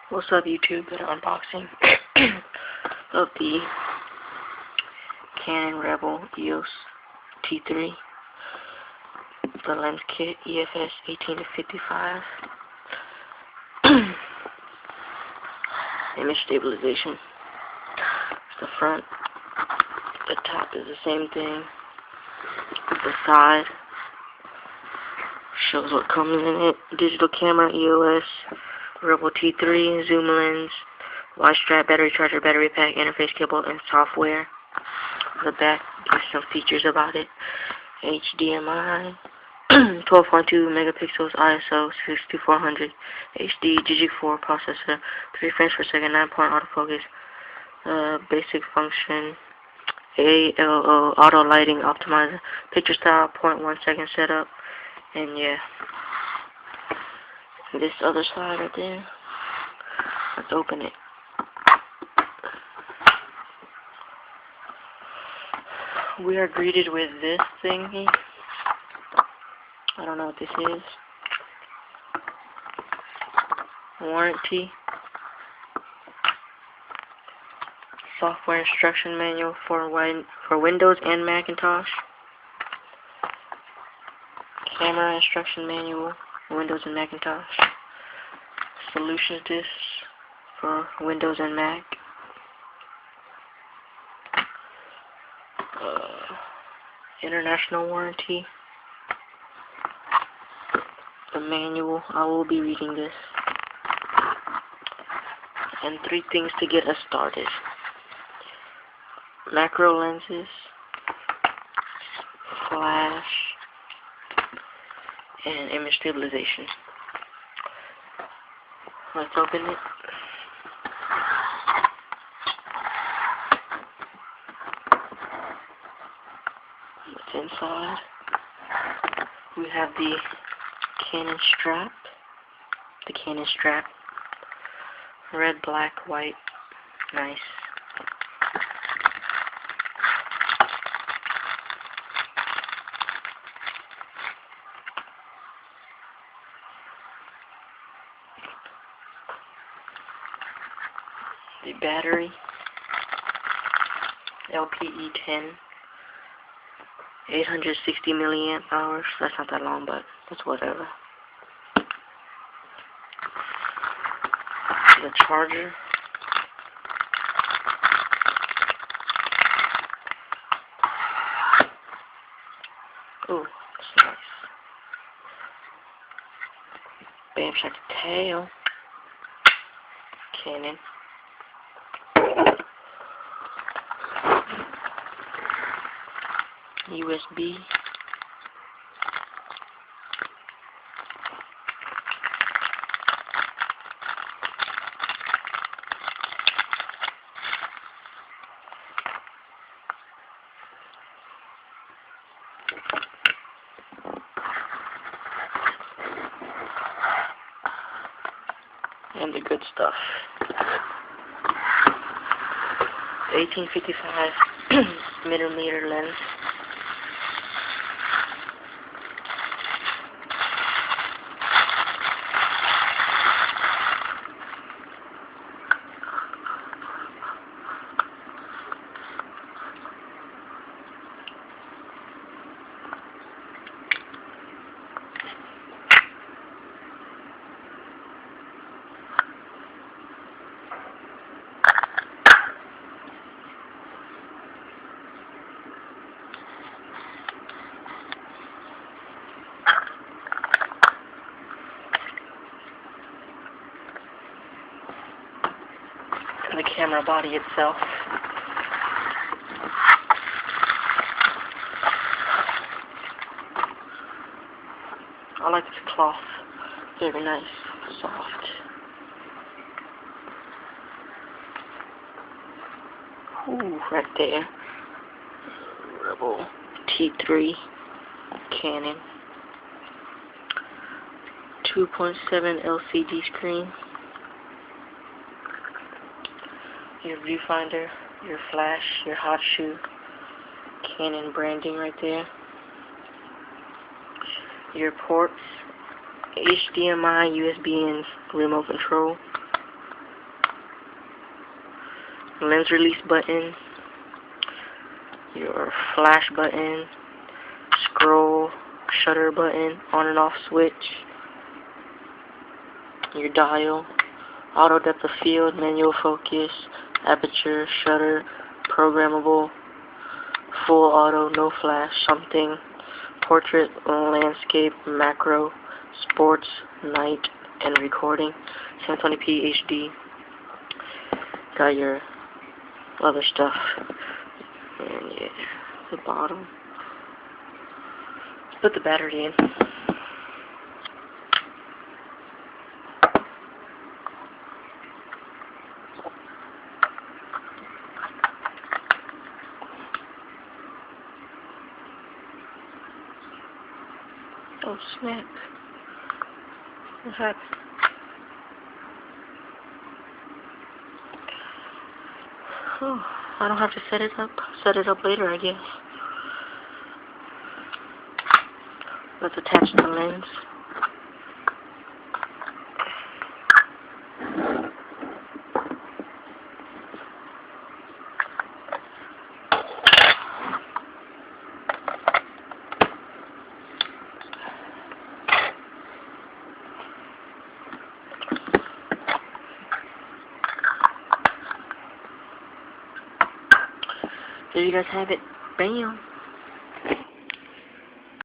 What's up, YouTube? Got an unboxing of the Canon Rebel EOS T3, the lens kit EFS 18-55, image stabilization. It's the front. The top is the same thing. The side shows what comes in it. Digital camera, EOS, Rebel T3, zoom lens, wide strap, battery charger, battery pack, interface cable, and software. The back gives some features about it. HDMI, 12.2 megapixels, ISO 6400, HD, GG4 processor, 3 frames per second, 9-point autofocus, basic function, ALO, auto lighting optimizer, picture style, 0.1 second setup, and yeah. This other side right there, let's open it. We are greeted with this thingy. I don't know what this is. Warranty. Software instruction manual for Windows and Macintosh. Camera instruction manual, Windows and Macintosh. Solutions discs for Windows and Mac. International warranty. The manual. I will be reading this. And 3 things to get us started. Macro lenses, flash, and image stabilization. Let's open it. What's inside? We have the Canon strap. The Canon strap. Red, black, white. Nice. The battery, LPE10, 860 milliamp hours. That's not that long, but that's whatever. The charger, ooh, that's nice. Bam, check the tail. Canon. USB. And the good stuff. 18-55 millimeter lens. The camera body itself. I like this cloth. Very nice. Soft. Ooh, right there. Rebel T3 Canon. 2.7 LCD screen. Your viewfinder, your flash, your hot shoe, Canon branding right there. Your ports, HDMI, USB, and remote control. lens release button, your flash button, scroll, shutter button, on and off switch, your dial, auto depth of field, manual focus, aperture, shutter, programmable, full auto, no flash, something, portrait, landscape, macro, sports, night, and recording, 720p HD. Got your other stuff, and yeah, the bottom. Let's put the battery in. Oh snap! What's happening? Oh, I don't have to set it up. Set it up later, I guess. Let's attach the lens. There you guys have it. Bam!